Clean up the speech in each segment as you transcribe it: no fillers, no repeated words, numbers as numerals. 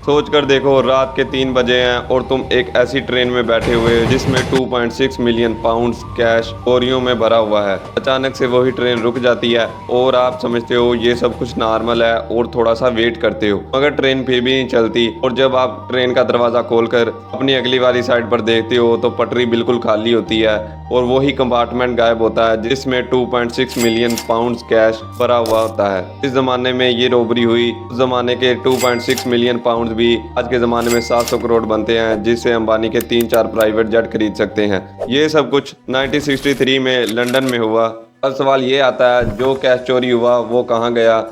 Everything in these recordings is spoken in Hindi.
सोच कर देखो, रात के 3 बजे हैं और तुम एक ऐसी ट्रेन में बैठे हुए हो जिसमें 2.6 मिलियन पाउंड्स कैश बोरियों में भरा हुआ है। अचानक से वही ट्रेन रुक जाती है और आप समझते हो ये सब कुछ नॉर्मल है और थोड़ा सा वेट करते हो, मगर ट्रेन फिर भी नहीं चलती। और जब आप ट्रेन का दरवाजा खोलकर अपनी अगली वाली साइड पर देखते हो तो पटरी बिल्कुल खाली होती है और वही कंपार्टमेंट गायब होता है जिसमें 2.6 मिलियन पाउंड्स कैश भरा हुआ होता है। इस जमाने में ये रॉबरी हुई। उस जमाने के 2.6 मिलियन पाउंड भी आज के ज़माने में 700 करोड़ बनते हैं, जिससे अंबानी के 3-4 प्राइवेट जेट खरीद सकते हैं। ये सब कुछ 1963 में लंदन में हुआ। अब सवाल ये आता है, जो कैश चोरी हुआ वो कहाँ गया,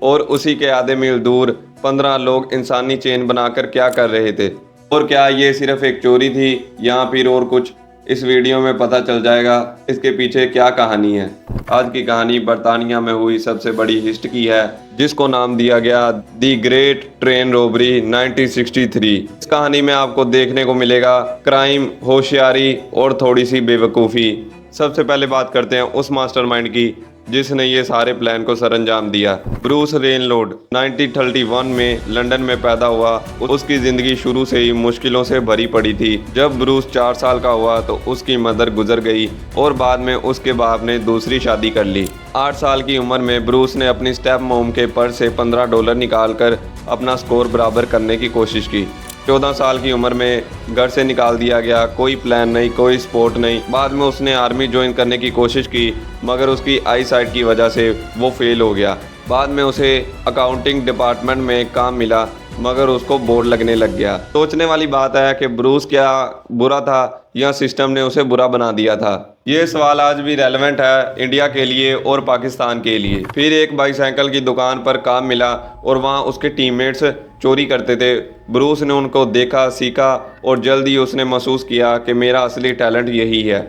और उसी के आधे मील दूर 15 लोग इंसानी चेन बनाकर क्या कर रहे थे, और क्या ये सिर्फ एक चोरी थी या फिर और कुछ। इस वीडियो में पता चल जाएगा इसके पीछे क्या कहानी है। आज की कहानी बर्तानिया में हुई सबसे बड़ी हिस्ट की है, जिसको नाम दिया गया दी ग्रेट ट्रेन रॉबरी 1963। इस कहानी में आपको देखने को मिलेगा क्राइम, होशियारी और थोड़ी सी बेवकूफ़ी। सबसे पहले बात करते हैं उस मास्टरमाइंड की जिसने ये सारे प्लान को सरंजाम दिया। ब्रूस रेनलोड 1931 में लंदन में पैदा हुआ। उसकी ज़िंदगी शुरू से ही मुश्किलों से भरी पड़ी थी। जब ब्रूस 4 साल का हुआ तो उसकी मदर गुजर गई और बाद में उसके बाप ने दूसरी शादी कर ली। 8 साल की उम्र में ब्रूस ने अपनी स्टेप मॉम के पर्स से $15 निकालकर अपना स्कोर बराबर करने की कोशिश की। 14 साल की उम्र में घर से निकाल दिया गया। कोई प्लान नहीं, कोई स्पोर्ट नहीं। बाद में उसने आर्मी ज्वाइन करने की कोशिश की, मगर उसकी आई साइट की वजह से वो फेल हो गया। बाद में उसे अकाउंटिंग डिपार्टमेंट में काम मिला, मगर उसको बोर लगने लग गया। सोचने वाली बात है कि ब्रूस क्या बुरा था या सिस्टम ने उसे बुरा बना दिया था। ये सवाल आज भी रेलेवेंट है इंडिया के लिए और पाकिस्तान के लिए। फिर एक बाईसाइकिल की दुकान पर काम मिला और वहाँ उसके टीममेट्स चोरी करते थे। ब्रूस ने उनको देखा, सीखा और जल्द ही उसने महसूस किया कि मेरा असली टैलेंट यही है।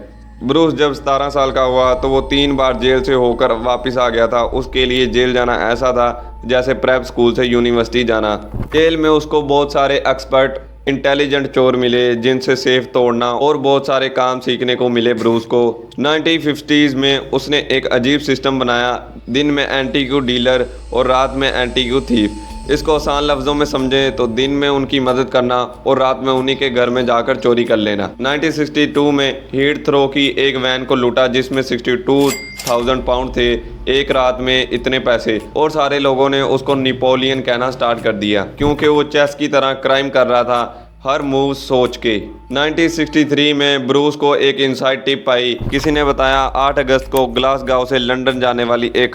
ब्रूस जब 17 साल का हुआ तो वो 3 बार जेल से होकर वापस आ गया था। उसके लिए जेल जाना ऐसा था जैसे प्रेप स्कूल से यूनिवर्सिटी जाना। जेल में उसको बहुत सारे एक्सपर्ट इंटेलिजेंट चोर मिले जिनसे सेफ तोड़ना और बहुत सारे काम सीखने को मिले ब्रूस को। 1950s में उसने एक अजीब सिस्टम बनाया, दिन में एंटीक्यू डीलर और रात में एंटीक्यू थीफ। इसको आसान लफ्जों में समझें तो दिन में उनकी मदद करना और रात में उन्हीं के घर में जाकर चोरी कर लेना। 1962 में हीट थ्रो की एक वैन को लूटा जिसमें 62,000 पाउंड थे। एक रात में इतने पैसे, और सारे लोगों ने उसको नेपोलियन कहना स्टार्ट कर दिया क्योंकि वो चेस की तरह क्राइम कर रहा था, हर मूव सोच के। 1963 में ब्रूस को एक इनसाइड टिप आई। किसी ने बताया 8 अगस्त को ग्लासगांव से लंदन जाने वाली एक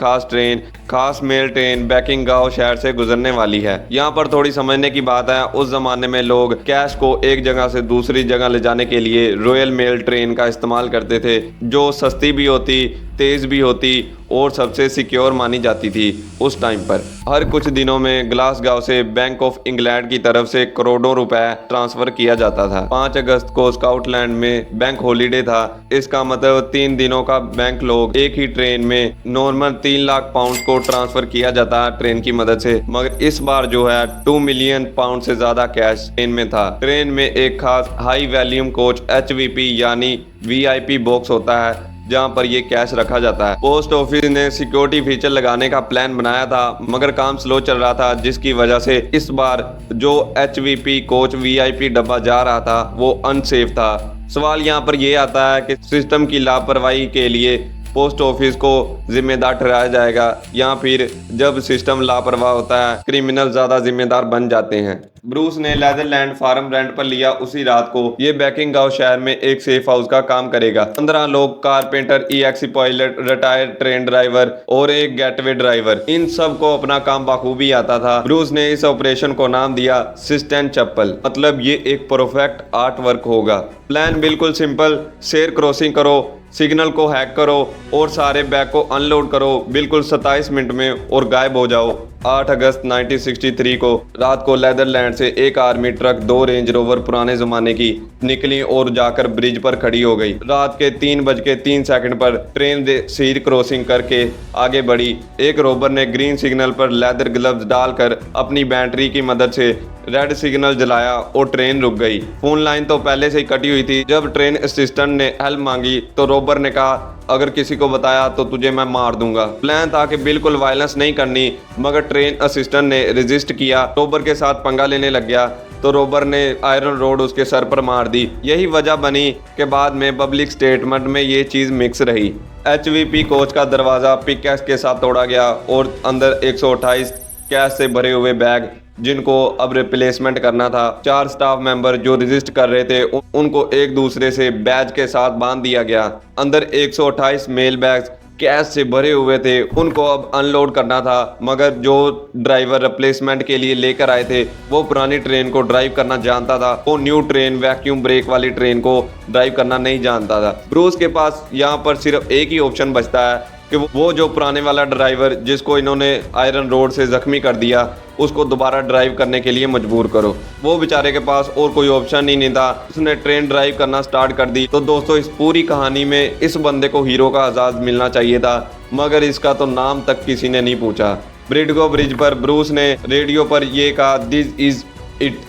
खास मेल ट्रेन बैकिंगगांव शहर से गुजरने वाली है। यहाँ पर थोड़ी समझने की बात है, उस जमाने में लोग कैश को एक जगह से दूसरी जगह ले जाने के लिए रॉयल मेल ट्रेन का इस्तेमाल करते थे, जो सस्ती भी होती, तेज भी होती और सबसे सिक्योर मानी जाती थी उस टाइम पर। हर कुछ दिनों में ग्लासगांव से बैंक ऑफ इंग्लैंड की तरफ से करोड़ों रुपए ट्रांसफर किया जाता था। 5 अगस्त को स्कॉटलैंड में बैंक हॉलीडे था। इसका मतलब 3 दिनों का बैंक लोग एक ही ट्रेन में नॉर्मल 3 लाख पाउंड को ट्रांसफर किया जाता है ट्रेन की मदद से, मगर इस बार जो है 2 मिलियन पाउंड से ज्यादा कैश ट्रेन में था। ट्रेन में एक खास हाई वैल्यूम कोच HVP यानी VIP बॉक्स होता है जहां पर ये कैश रखा जाता है। पोस्ट ऑफिस ने सिक्योरिटी फीचर लगाने का प्लान बनाया था, मगर काम स्लो चल रहा था, जिसकी वजह से इस बार जो HVP कोच VIP डब्बा जा रहा था वो अनसेफ था। सवाल यहाँ पर ये आता है कि सिस्टम की लापरवाही के लिए पोस्ट ऑफिस को जिम्मेदार ठहराया जाएगा या फिर जब सिस्टम लापरवाह होता है क्रिमिनल ज्यादा जिम्मेदार बन जाते हैं। ब्रूस ने लेदरलैंड फार्म रेंट पर लिया। उसी रात को ये बैकिंगगांव शहर में एक सेफ हाउस का काम करेगा। 15 लोग, carpenter, EXE pilot, retired train driver और एक गेटवे ड्राइवर, इन सब को अपना काम बखूबी आता था। ब्रूस ने इस ऑपरेशन को नाम दिया सिस्टन चप्पल, मतलब ये एक परफेक्ट आर्ट वर्क होगा। प्लान बिल्कुल सिंपल, शेर क्रॉसिंग करो, सिग्नल को हैक करो और सारे बैग को अनलोड करो बिल्कुल 27 मिनट में और गायब हो जाओ। 8 अगस्त 1963 को रात को लेदरलैंड से एक आर्मी ट्रक 2 रेंज रोवर पुराने जमाने की निकली और जाकर ब्रिज पर खड़ी हो गई। रात के 3:03 पर ट्रेन सीर क्रॉसिंग करके आगे बढ़ी। एक रोवर ने ग्रीन सिग्नल पर लेदर ग्लव्स डालकर अपनी बैटरी की मदद से रेड सिग्नल जलाया और ट्रेन रुक गई। फोन लाइन तो पहले से ही कटी हुई थी। जब ट्रेन असिस्टेंट ने हेल्प मांगी तो रोबर ने कहा, अगर किसी को बताया तो तुझे मैं मार दूंगा। प्लान था कि बिल्कुल वायलेंस नहीं करनी, मगर ट्रेन असिस्टेंट ने रेजिस्ट किया, रोबर के साथ पंगा लेने लग गया तो रोबर ने आयरन रोड उसके सर पर मार दी। यही वजह बनी कि बाद में पब्लिक स्टेटमेंट में ये चीज़ मिक्स रही। HVP कोच का दरवाज़ा पिकैक्स के साथ तोड़ा गया और अंदर 128 कैश से भरे हुए बैग जिनको अब रिप्लेसमेंट करना था। 4 स्टाफ मेंबर जो रजिस्ट कर रहे थे उनको एक दूसरे से बैज के साथ बांध दिया गया। अंदर 128 मेल बैग्स कैश से भरे हुए थे, उनको अब अनलोड करना था, मगर जो ड्राइवर रिप्लेसमेंट के लिए लेकर आए थे वो पुरानी ट्रेन को ड्राइव करना जानता था। वो न्यू ट्रेन वैक्यूम ब्रेक वाली ट्रेन को ड्राइव करना नहीं जानता था। ब्रूस के पास यहाँ पर सिर्फ एक ही ऑप्शन बचता है कि वो जो पुराने वाला ड्राइवर जिसको इन्होंने आयरन रोड से जख्मी कर दिया उसको दोबारा ड्राइव करने के लिए मजबूर करो। वो बेचारे के पास और कोई ऑप्शन ही नहीं था, उसने ट्रेन ड्राइव करना स्टार्ट कर दी। तो दोस्तों, इस पूरी कहानी में इस बंदे को हीरो का एजाज मिलना चाहिए था, मगर इसका तो नाम तक किसी ने नहीं पूछा। ब्रिडगो ब्रिज पर ब्रूस ने रेडियो पर ये कहा, दिस इज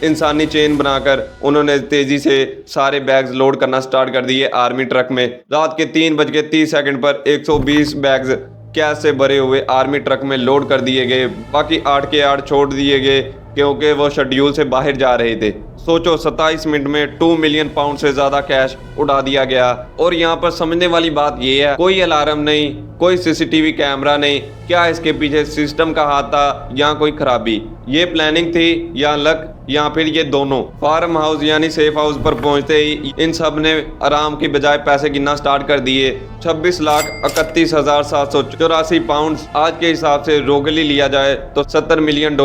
इंसानी चेन बनाकर उन्होंने तेजी से सारे बैग्स लोड करना स्टार्ट कर दिए आर्मी ट्रक में। रात के 3:30 पर 120 बैग्स कैश से भरे हुए आर्मी ट्रक में लोड कर दिए गए। बाकी 8 के 8 छोड़ दिए गए क्योंकि वो शेड्यूल से बाहर जा रहे थे। सोचो, 27 मिनट में 2 मिलियन पाउंड से ज्यादा कैश उड़ा दिया गया। और यहाँ पर समझने वाली बात ये है, कोई अलार्म नहीं, कोई CCTV कैमरा नहीं। क्या इसके पीछे सिस्टम का हाथ था या कोई खराबी? ये प्लानिंग थी या लक या फिर ये दोनों? फार्म हाउस यानी सेफ हाउस पर पहुंचते ही इन सब ने आराम की बजाय पैसे गिनना स्टार्ट कर दिए। 26,31,784 पाउंड आज के हिसाब से रोगली लिया जाए तो $70 मिलियन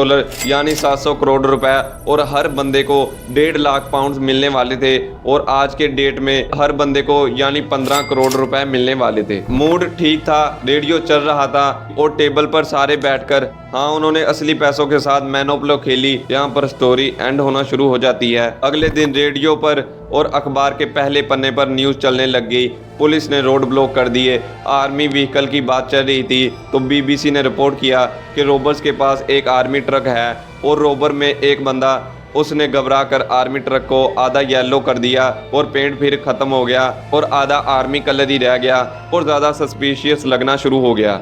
यानी 700 करोड़ रुपए, और हर बंदे को 1.5 लाख पाउंड मिलने वाले थे। और आज के डेट में हर बंदे को यानी 15 करोड़ रुपए मिलने वाले थे। मूड ठीक था, रेडियो चल रहा था और टेबल पर सारे बैठकर उन्होंने असली पैसों के साथ मैनोप्लो खेली। यहाँ पर स्टोरी एंड होना शुरू हो जाती है। अगले दिन रेडियो पर और अखबार के पहले पन्ने पर न्यूज़ चलने लग गई। पुलिस ने रोड ब्लॉक कर दिए। आर्मी व्हीकल की बात चल रही थी तो BBC ने रिपोर्ट किया कि रोबर्स के पास एक आर्मी ट्रक है और रोबर में एक बंदा, उसने घबरा कर आर्मी ट्रक को आधा येलो कर दिया और पेंट फिर खत्म हो गया और आधा आर्मी कलर ही रह गया और ज़्यादा सस्पिशियस लगना शुरू हो गया।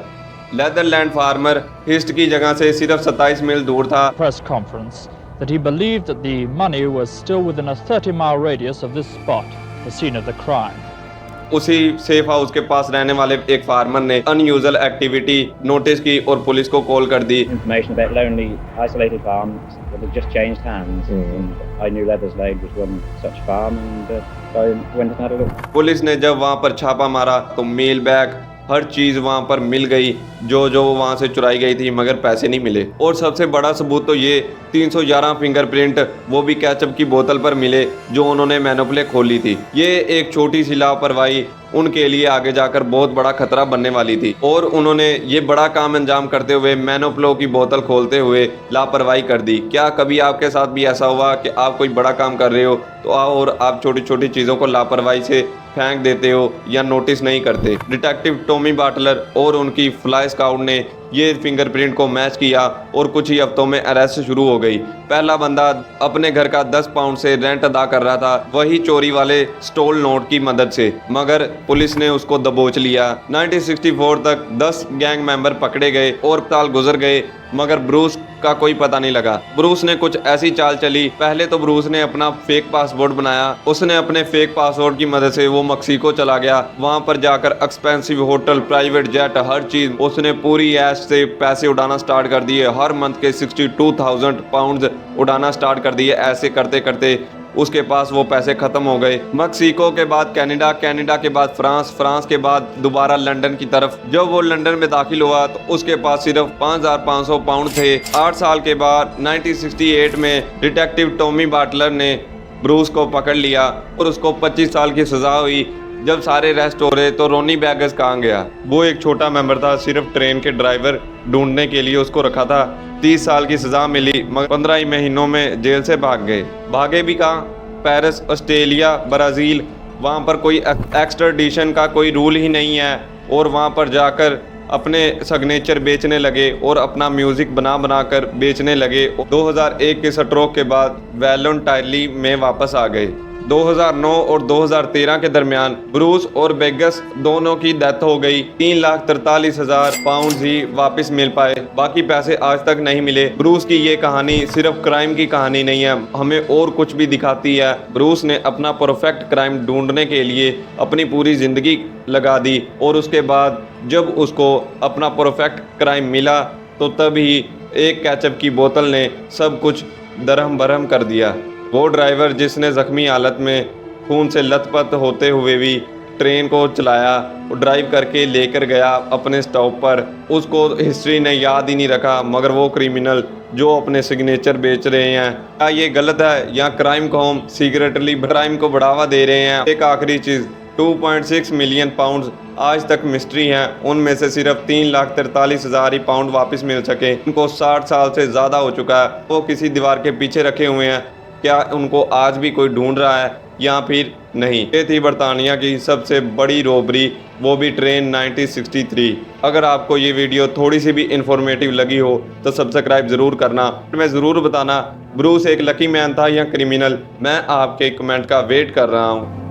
लेदरलैंड फार्मर हिस्ट की जगह से सिर्फ 27 मील दूर था। Press conference that he believed that the money was still within a 30-mile radius of this spot, the scene of the crime. उसी सेफ हाउस के पास रहने वाले एक फार्मर ने अनयूजुअल एक्टिविटी नोटिस की और पुलिस को कॉल कर दी। Information about lonely, isolated farms that had just changed hands. And I knew Leatherslade was one such farm, and I went and had a look. Police ने जब वहाँ पर छापा मारा तो मेल बैग हर चीज़ वहाँ पर मिल गई जो वहाँ से चुराई गई थी, मगर पैसे नहीं मिले। और सबसे बड़ा सबूत तो ये 311 फिंगरप्रिंट वो भी केचप की बोतल पर मिले जो उन्होंने मैनोप्ले खोली थी। ये एक छोटी सी लापरवाही उनके लिए आगे जाकर बहुत बड़ा खतरा बनने वाली थी और उन्होंने ये बड़ा काम अंजाम करते हुए मैनोप्लो की बोतल खोलते हुए लापरवाही कर दी। क्या कभी आपके साथ भी ऐसा हुआ कि आप कोई बड़ा काम कर रहे हो तो और आप छोटी छोटी चीज़ों को लापरवाही से फेंक देते हो या नोटिस नहीं करते? डिटेक्टिव टॉमी बाटलर और उनकी फ्लाई स्काउट ने ये फिंगरप्रिंट को मैच किया और कुछ ही हफ्तों में अरेस्ट शुरू हो गई। पहला बंदा अपने घर का 10 पाउंड से रेंट अदा कर रहा था, वही चोरी वाले स्टोल नोट की मदद से, मगर पुलिस ने उसको दबोच लिया। 1964 तक 10 गैंग मेंबर पकड़े गए और साल गुजर गए, मगर ब्रूस का कोई पता नहीं लगा। ब्रूस ने कुछ ऐसी चाल चली। पहले तो ब्रूस ने अपना फेक पासपोर्ट बनाया। उसने अपने फेक पासपोर्ट की मदद से वो मैक्सिको चला गया। वहां पर जाकर एक्सपेंसिव होटल, प्राइवेट जेट, हर चीज उसने पूरी ऐश से पैसे उड़ाना स्टार्ट कर दिए। हर मंथ के 62,000 पाउंड उड़ाना स्टार्ट कर दिए। ऐसे करते करते उसके पास वो पैसे खत्म हो गए। मैक्सिको के बाद कनाडा, कनाडा के बाद फ्रांस, फ्रांस के बाद दोबारा लंदन की तरफ। जब वो लंदन में दाखिल हुआ तो उसके पास सिर्फ 5,500 पाउंड थे। 8 साल के बाद 1968 में डिटेक्टिव टॉमी बाटलर ने ब्रूस को पकड़ लिया और उसको 25 साल की सजा हुई। जब सारे रेस्ट हो रहे तो रोनी बैगस कहाँ गया? वो एक छोटा मेंबर था, सिर्फ ट्रेन के ड्राइवर ढूंढने के लिए उसको रखा था। 30 साल की सजा मिली, मगर 15 ही महीनों में जेल से भाग गए। भागे भी कहाँ? Paris, Australia, Brazil. वहाँ पर कोई एक्स्ट्राडिशन का कोई रूल ही नहीं है और वहाँ पर जाकर अपने सिग्नेचर बेचने लगे और अपना म्यूजिक बना बना कर बेचने लगे। 2001 के स्ट्रोक के बाद वॉलंटरली में वापस आ गए। 2009 और 2013 के दरमियान ब्रूस और बेगस दोनों की डेथ हो गई। 3,43,000 पाउंड ही वापस मिल पाए, बाकी पैसे आज तक नहीं मिले। ब्रूस की ये कहानी सिर्फ क्राइम की कहानी नहीं है, हमें और कुछ भी दिखाती है। ब्रूस ने अपना परफेक्ट क्राइम ढूंढने के लिए अपनी पूरी जिंदगी लगा दी और उसके बाद जब उसको अपना परफेक्ट क्राइम मिला तो तभी एक केचप की बोतल ने सब कुछ दरहम बरहम कर दिया। वो ड्राइवर जिसने जख्मी हालत में खून से लथपथ होते हुए भी ट्रेन को चलाया, ड्राइव करके लेकर गया अपने स्टॉप पर, उसको हिस्ट्री ने याद ही नहीं रखा। मगर वो क्रिमिनल जो अपने सिग्नेचर बेच रहे हैं, क्या ये गलत है या क्राइम को हम सीक्रेटली क्राइम को बढ़ावा दे रहे हैं? एक आखिरी चीज़, 2.6 मिलियन पाउंड आज तक मिस्ट्री हैं। उनमें से सिर्फ 3,43,000 ही पाउंड वापस मिल सके। उनको 60 साल से ज़्यादा हो चुका है, वो किसी दीवार के पीछे रखे हुए हैं। क्या उनको आज भी कोई ढूंढ रहा है या फिर नहीं? ये थी बरतानिया की सबसे बड़ी रॉबरी, वो भी ट्रेन 1963। अगर आपको ये वीडियो थोड़ी सी भी इंफॉर्मेटिव लगी हो तो सब्सक्राइब ज़रूर करना। मैं ज़रूर बताना ब्रूस एक लकी मैन था या क्रिमिनल। मैं आपके कमेंट का वेट कर रहा हूँ।